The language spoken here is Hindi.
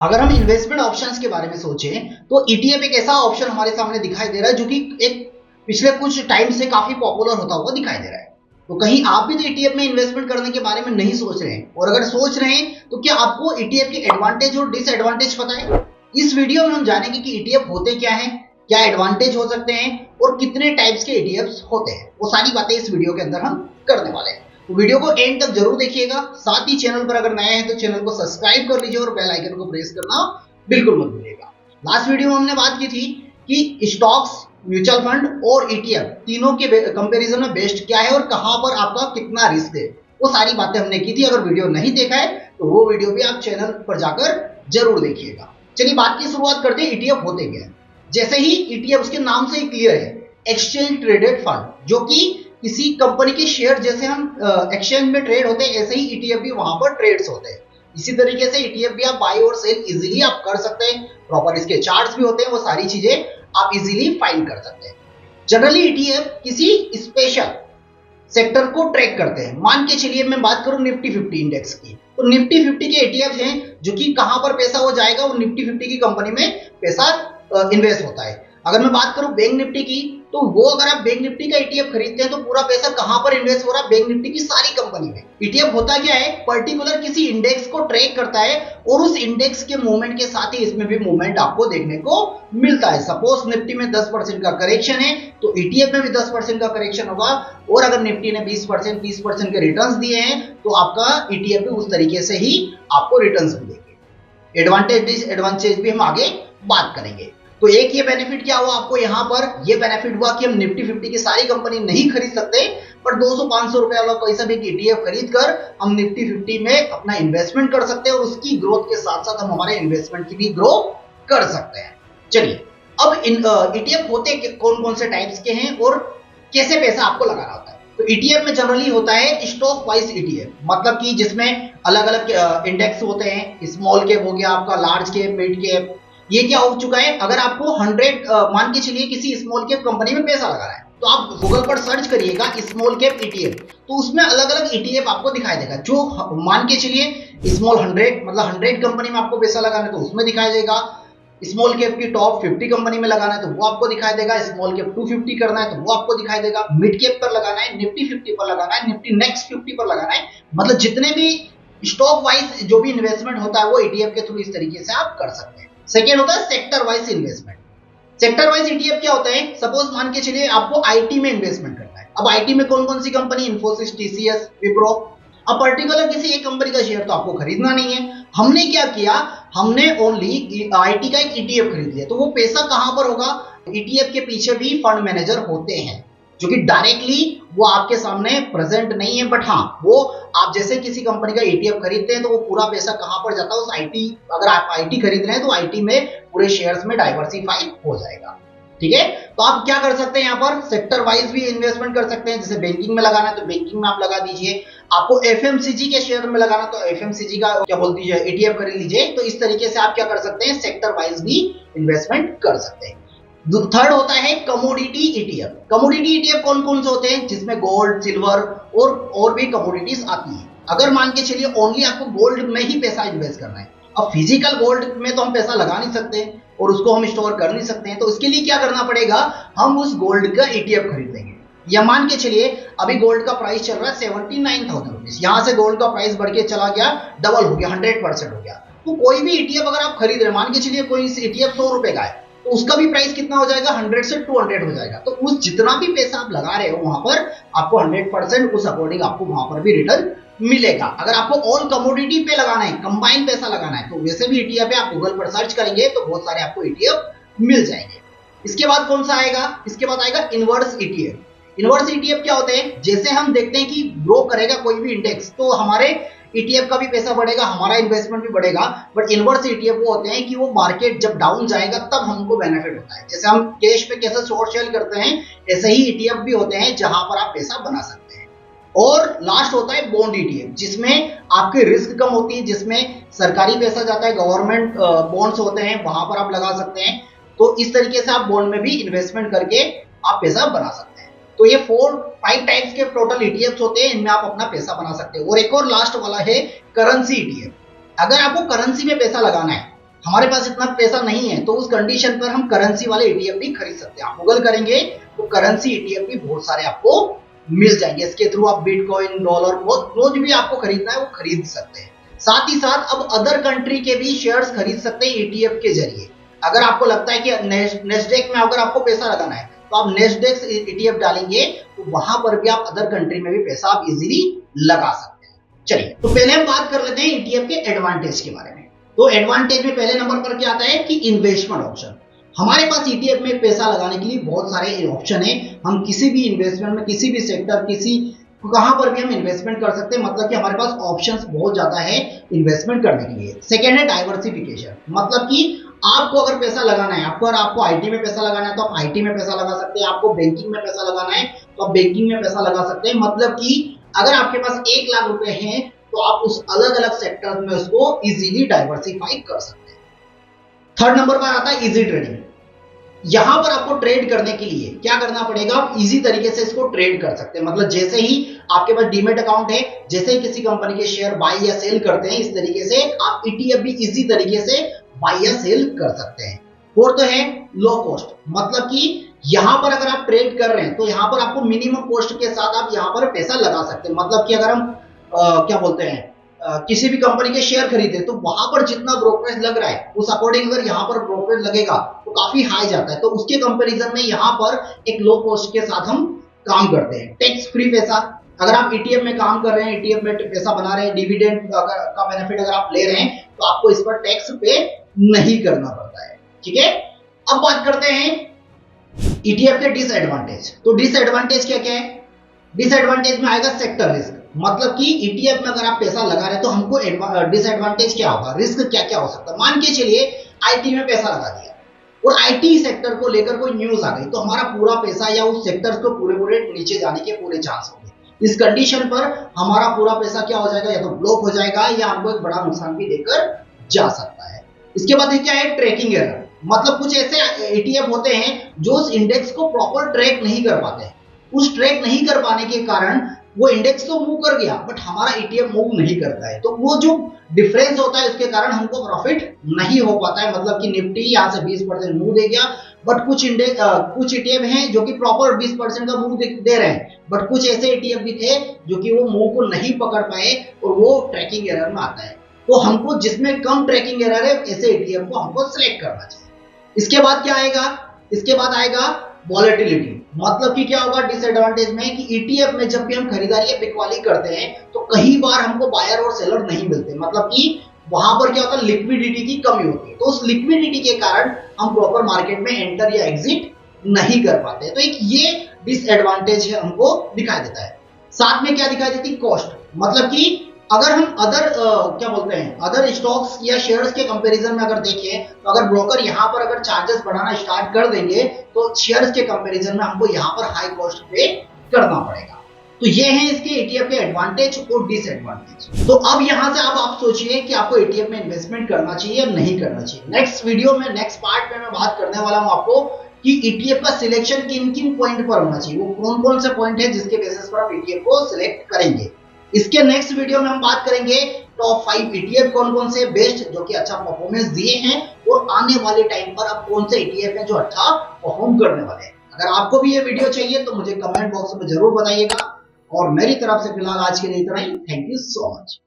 अगर हम इन्वेस्टमेंट ऑप्शंस के बारे में सोचें तो ईटीएफ एक ऐसा ऑप्शन हमारे सामने दिखाई दे रहा है जो कि एक पिछले कुछ टाइम से काफी पॉपुलर होता हुआ दिखाई दे रहा है। तो कहीं आप भी तो ईटीएफ में इन्वेस्टमेंट करने के बारे में नहीं सोच रहे हैं, और अगर सोच रहे हैं तो क्या आपको ईटीएफ के एडवांटेज और डिसएडवांटेज पता है? इस वीडियो में हम जानेंगे कि ईटीएफ होते क्या है, क्या एडवांटेज हो सकते हैं और कितने टाइप्स के ईटीएफ होते हैं। वो सारी बातें इस वीडियो के अंदर हम करने वाले हैं, तो वीडियो को एंड तक जरूर देखिएगा। साथ ही चैनल पर अगर नए हैं तो चैनल को सब्सक्राइब कर लीजिए और बेल आइकन को प्रेस करना बिल्कुल मत भूलिएगा। लास्ट वीडियो में हमने बात की थी कि स्टॉक्स, म्यूचुअल फंड और ईटीएफ तीनों के कंपैरिजन में बेस्ट क्या है और कहां पर आपका कितना रिस्क है, वो सारी बातें हमने की थी। अगर वीडियो नहीं देखा है तो वो वीडियो भी आप चैनल पर जाकर जरूर देखिएगा। चलिए बात की शुरुआत करते हैं ईटीएफ होते क्या है। जैसे ही ईटीएफ उसके नाम से ही क्लियर है, एक्सचेंज ट्रेडेड फंड, जो कि किसी कंपनी के शेयर जैसे हम एक्सचेंज में ट्रेड होते हैं, ऐसे ही ईटीएफ भी वहां पर ट्रेड्स होते हैं। इसी तरीके से ईटीएफ भी आप बाय और सेल इजीली आप कर सकते हैं, प्रॉपर इसके चार्ट्स भी होते हैं, वो सारी चीजें आप इजीली फाइंड कर सकते हैं। जनरली ईटीएफ किसी स्पेशल सेक्टर को ट्रैक करते हैं। मान के चलिए मैं बात करूं निफ्टी 50 इंडेक्स की, तो निफ्टी 50 के ईटीएफ हैं जो कि कहां पर पैसा हो जाएगा, वो निफ्टी 50 की कंपनी में पैसा इन्वेस्ट होता है। अगर मैं बात करूं बैंक निफ्टी की, तो वो अगर आप बैंक निफ्टी का ईटीएफ खरीदते हैं तो पूरा पैसा कहां पर इन्वेस्ट हो रहा है, बैंक निफ्टी की सारी कंपनी में। ईटीएफ होता क्या है, पर्टिकुलर किसी इंडेक्स को ट्रैक करता है और उस इंडेक्स के मूवमेंट के साथ ही इसमें भी मूवमेंट आपको देखने को मिलता है। सपोज निफ्टी में 10% का करेक्शन है तो ईटीएफ में भी 10% का करेक्शन होगा, और अगर निफ्टी ने 20% 30% के रिटर्न्स दिए हैं तो आपका ईटीएफ भी उस तरीके से ही आपको रिटर्न्स मिलेंगे। एडवांटेज डिसएडवांटेज भी हम आगे बात करेंगे। तो एक ये बेनिफिट क्या हुआ आपको, यहां पर ये बेनिफिट हुआ कि हम निफ्टी 50 की सारी कंपनी नहीं खरीद सकते, पर 200-500 रुपए वाला कोई सा भी ईटीएफ खरीद कर हम निफ्टी 50 में अपना इन्वेस्टमेंट कर सकते हैं, और उसकी ग्रोथ के साथ साथ हम हमारे इन्वेस्टमेंट की भी ग्रो कर सकते हैं। चलिए अब इन ईटीएफ होते कौन कौन से टाइप्स के हैं और कैसे पैसा आपको लगाना होता है। तो ईटीएफ में जनरली होता है स्टॉक वाइज ईटीएफ, मतलब कि जिसमें अलग अलग इंडेक्स होते हैं। स्मॉल कैप हो गया आपका, लार्ज कैप, मिड कैप। ये क्या हो चुका है, अगर आपको 100 मान के चलिए किसी स्मॉल कैप कंपनी में पैसा लगाना है तो आप गूगल पर सर्च करिएगा स्मॉल कैप ईटीएफ, तो उसमें अलग अलग ईटीएफ आपको दिखाई देगा। जो मान के चलिए स्मॉल 100 मतलब 100 कंपनी में आपको पैसा लगाना है तो उसमें दिखाई देगा। स्मॉल कैप की टॉप 50 कंपनी में लगाना है तो वो आपको दिखाई देगा। स्मॉल कैप 250 करना है तो वो आपको दिखाई देगा। मिड कैप पर लगाना है, निफ्टी 50 पर लगाना है, निफ्टी नेक्स्ट 50 पर लगाना है। मतलब जितने भी स्टॉक वाइज जो भी इन्वेस्टमेंट होता है वो ईटीएफ के थ्रू इस तरीके से आप कर सकते हैं। सेकेंड होता है sector wise investment. Sector wise ETF क्या होता है, सपोज मान के चलिए आपको आईटी में इन्वेस्टमेंट करना है। अब आईटी में कौन कौन सी कंपनी, इन्फोसिस, टीसीएस, विप्रो। अब पर्टिकुलर किसी एक कंपनी का शेयर तो आपको खरीदना नहीं है। हमने क्या किया, हमने ओनली आईटी का एक ईटीएफ खरीद लिया। तो वो पैसा कहां पर होगा, ईटीएफ के पीछे भी फंड मैनेजर होते हैं जो कि डायरेक्टली वो आपके सामने प्रेजेंट नहीं है, बट हाँ वो आप जैसे किसी कंपनी का ईटीएफ खरीदते हैं तो वो पूरा पैसा कहां पर जाता है, उस आईटी, अगर आप आईटी खरीद रहे हैं तो आईटी में पूरे शेयर्स में डाइवर्सिफाई हो जाएगा। ठीक है, तो आप क्या कर सकते हैं, यहाँ पर सेक्टर वाइज भी इन्वेस्टमेंट कर सकते हैं। जैसे बैंकिंग में लगाना है तो बैंकिंग में आप लगा दीजिए, आपको एफएमसीजी के शेयर में लगाना तो एफएमसीजी का क्या बोल दीजिए ईटीएफ खरीद लीजिए। तो इस तरीके से आप क्या कर सकते हैं, सेक्टर वाइज भी इन्वेस्टमेंट कर सकते हैं। थर्ड होता है कमोडिटी ईटीएफ। कमोडिटी ईटीएफ कौन कौन से होते हैं, जिसमें गोल्ड, सिल्वर और भी कमोडिटीज आती है। अगर मान के चलिए ओनली आपको गोल्ड में ही पैसा इन्वेस्ट करना है, अब फिजिकल गोल्ड में तो हम पैसा लगा नहीं सकते और उसको हम स्टोर कर नहीं सकते हैं, तो इसके लिए क्या करना पड़ेगा, हम उस गोल्ड का ईटीएफ खरीद लेंगे। या मान के चलिए अभी गोल्ड का प्राइस चल रहा है 79,000 रुपीज, यहां से गोल्ड का प्राइस बढ़ के चला गया, डबल हो गया, 100% हो गया। तो कोई भी ईटीएफ अगर आप खरीद रहे हैं, मान के चलिए कोई ईटीएफ 100 रुपए का है, तो उसका भी प्राइस कितना हो जाएगा, 100 से 200 हो जाएगा। तो उस जितना भी पैसा आप लगा रहे हो वहां पर आपको 100% उस अकॉर्डिंग आपको वहां पर भी रिटर्न मिलेगा। अगर आपको ऑल कमोडिटी पे लगाना है, कंबाइन पैसा लगाना है, तो वैसे भी ईटीएफ है, आप गूगल पर सर्च करेंगे तो बहुत सारे आपको ईटीएफ मिल जाएंगे। इसके बाद कौन सा आएगा, इसके बाद आएगा इनवर्स ईटीएफ। इनवर्स ईटीएफ क्या होते हैं, जैसे हम देखते हैं कि ग्रो करेगा कोई भी इंडेक्स तो हमारे ईटीएफ का भी पैसा बढ़ेगा, हमारा इन्वेस्टमेंट भी बढ़ेगा। बट इनवर्स ईटीएफ वो होते हैं कि वो मार्केट जब डाउन जाएगा तब हमको बेनिफिट होता है। जैसे हम कैश पे कैसे शॉर्ट सेल करते हैं, ऐसे ही ईटीएफ भी होते हैं जहां पर आप पैसा बना सकते हैं। और लास्ट होता है बॉन्ड ईटीएफ, जिसमें आपकी रिस्क कम होती है, जिसमें सरकारी पैसा जाता है, गवर्नमेंट बॉन्ड्स होते हैं, वहां पर आप लगा सकते हैं। तो इस तरीके से आप बॉन्ड में भी इन्वेस्टमेंट करके आप पैसा बना सकते हैं। तो ये 4-5 टाइप्स के टोटल ईटीएफ होते हैं, इनमें आप अपना पैसा बना सकते हैं। और एक और लास्ट वाला है करेंसी ईटीएफ। अगर आपको करेंसी में पैसा लगाना है हमारे पास इतना पैसा नहीं है, तो उस कंडीशन पर हम करेंसी वाले ईटीएफ भी खरीद सकते हैं। आप गूगल करेंगे तो करेंसी ईटीएफ भी बहुत सारे आपको मिल जाएंगे। इसके थ्रू आप बिटकॉइन, डॉलर, जो भी आपको खरीदना है वो खरीद सकते हैं। साथ ही साथ अब अदर कंट्री के भी शेयर्स खरीद सकते हैं ईटीएफ के जरिए। अगर आपको लगता है कि नेस्डेक में अगर आपको पैसा लगाना है तो आप नेस्डेक ईटीएफ डालेंगे तो वहां पर भी आप अदर कंट्री में भी पैसा आप इजीली लगा सकते हैं। चलिए, तो पहले हम बात कर लेते हैं ईटीएफ के एडवांटेज के बारे में। तो एडवांटेज में पहले नंबर पर क्या आता है कि इन्वेस्टमेंट ऑप्शन। हमारे पास ईटीएफ में पैसा लगाने के लिए बहुत सारे ऑप्शन है। हम किसी भी इन्वेस्टमेंट में, किसी भी सेक्टर, कहां पर भी हम इन्वेस्टमेंट कर सकते हैं। मतलब कि हमारे पास ऑप्शंस बहुत ज्यादा है इन्वेस्टमेंट करने के लिए। सेकेंड है डाइवर्सिफिकेशन, मतलब कि आपको अगर पैसा लगाना है, आपको आईटी में पैसा लगाना है तो आप आईटी में पैसा लगा सकते हैं। आपको बैंकिंग में पैसा लगाना है तो आप बैंकिंग में पैसा लगा सकते हैं। मतलब कि अगर आपके पास 1 लाख रुपए हैं तो आप उस अलग अलग सेक्टर में उसको इजीली डाइवर्सिफाई कर सकते हैं। थर्ड नंबर पर आता है इजी ट्रेडिंग। यहां पर आपको ट्रेड करने के लिए क्या करना पड़ेगा, आप इजी तरीके से इसको ट्रेड कर सकते हैं। मतलब जैसे ही आपके पास डीमेट अकाउंट है, जैसे ही किसी कंपनी के शेयर बाय या सेल करते हैं, इस तरीके से आप ईटीएफ भी इजी तरीके से बाय या सेल कर सकते हैं। फोर्थ है लो कॉस्ट, मतलब कि यहां पर अगर आप ट्रेड कर रहे हैं तो यहां पर आपको मिनिमम कॉस्ट के साथ आप यहां पर पैसा लगा सकते हैं। मतलब कि अगर हम क्या बोलते हैं किसी भी कंपनी के शेयर खरीदे तो वहां पर जितना ब्रोकरेज लग रहा है उस अकॉर्डिंग अगर यहां पर ब्रोकरेज लगेगा तो काफी हाई जाता है। तो उसके कंपैरिजन में यहां पर एक लो कॉस्ट के साथ हम काम करते हैं। टैक्स फ्री पैसा, अगर आप ईटीएफ में काम कर रहे हैं, ईटीएफ में पैसा बना रहे हैं, डिविडेंड का बेनिफिट अगर आप ले रहे हैं तो आपको इस पर टैक्स पे नहीं करना पड़ता है। ठीक है, अब बात करते हैं ईटीएफ के डिसएडवांटेज। तो डिसएडवांटेज क्या क्या है? डिसएडवांटेज में आएगा सेक्टर रिस्क, मतलब कि ईटीएफ में अगर आप पैसा लगा रहे हैं तो हमको डिसएडवांटेज क्या होगा, रिस्क क्या क्या हो सकता है। मान के चलिए आईटी में पैसा लगा दिया और आईटी सेक्टर को लेकर कोई न्यूज आ गई तो हमारा पूरा पैसा या उस सेक्टर को पूरे नीचे जाने के पूरे चांस होंगे। इस कंडीशन पर हमारा पूरा पैसा क्या हो जाएगा, या तो ब्लॉक हो जाएगा या हमको एक बड़ा नुकसान भी देकर जा सकता है। इसके बाद क्या है ट्रैकिंग एरर, मतलब कुछ ऐसे ईटीएफ होते हैं जो उस इंडेक्स को प्रॉपर ट्रैक नहीं कर पाते हैं। उस ट्रैक नहीं कर पाने के कारण वो इंडेक्स तो मूव कर गया बट हमारा ईटीएफ मूव नहीं करता है, तो वो जो डिफरेंस होता है उसके कारण हमको प्रॉफिट नहीं हो पाता है। मतलब कि निफ्टी यहाँ से 20% मूव दे गया बट कुछ ईटीएफ हैं जो कि प्रॉपर 20% का मूव दे रहे हैं, बट कुछ ऐसे ईटीएफ भी थे जो कि वो मूव को नहीं पकड़ पाए और वो ट्रैकिंग एरर में आता है। तो हमको जिसमें कम ट्रैकिंग एरर है ऐसे ईटीएफ को हमको सिलेक्ट करना चाहिए। इसके बाद क्या आएगा, इसके बाद आएगा वॉलेटिलिटी, मतलब कि क्या होगा डिसएडवांटेज में कि ईटीएफ में जब भी हम खरीदारी या बिकवाली करते हैं तो कई बार हमको बायर और सेलर नहीं मिलते। मतलब कि वहां पर क्या होता है लिक्विडिटी की कमी होती है, तो उस लिक्विडिटी के कारण हम प्रॉपर मार्केट में एंटर या एग्जिट नहीं कर पाते। तो एक ये डिसएडवांटेज हमको दिखाई देता है। साथ में क्या दिखाई देती कॉस्ट, मतलब कि अगर हम अदर स्टॉक्स या शेयर्स के कंपैरिजन में अगर देखें तो अगर ब्रोकर यहां पर अगर चार्जेस बढ़ाना स्टार्ट कर देंगे तो शेयर्स के कंपैरिजन में हमको यहां पर हाई कॉस्ट पे करना पड़ेगा। तो ये है इसके ईटीएफ के एडवांटेज और डिसएडवांटेज। तो अब यहां से अब आप सोचिए कि आपको ईटीएफ में इन्वेस्टमेंट करना चाहिए या नहीं करना चाहिए। नेक्स्ट वीडियो में, नेक्स्ट पार्ट में मैं बात करने वाला हूं आपको कि ईटीएफ का सिलेक्शन किन किन पॉइंट पर होना चाहिए, वो कौन कौन से पॉइंट है जिसके बेसिस पर आप ईटीएफ को सिलेक्ट करेंगे। इसके नेक्स्ट वीडियो में हम बात करेंगे टॉप 5 ईटीएफ कौन कौन से बेस्ट जो कि अच्छा परफॉर्मेंस दिए हैं और आने वाले टाइम पर अब कौन से ईटीएफ हैं जो अच्छा परफॉर्म करने वाले हैं। अगर आपको भी ये वीडियो चाहिए तो मुझे कमेंट बॉक्स में जरूर बताइएगा और मेरी तरफ से फिलहाल आज के लिए इतना ही। Thank you so much.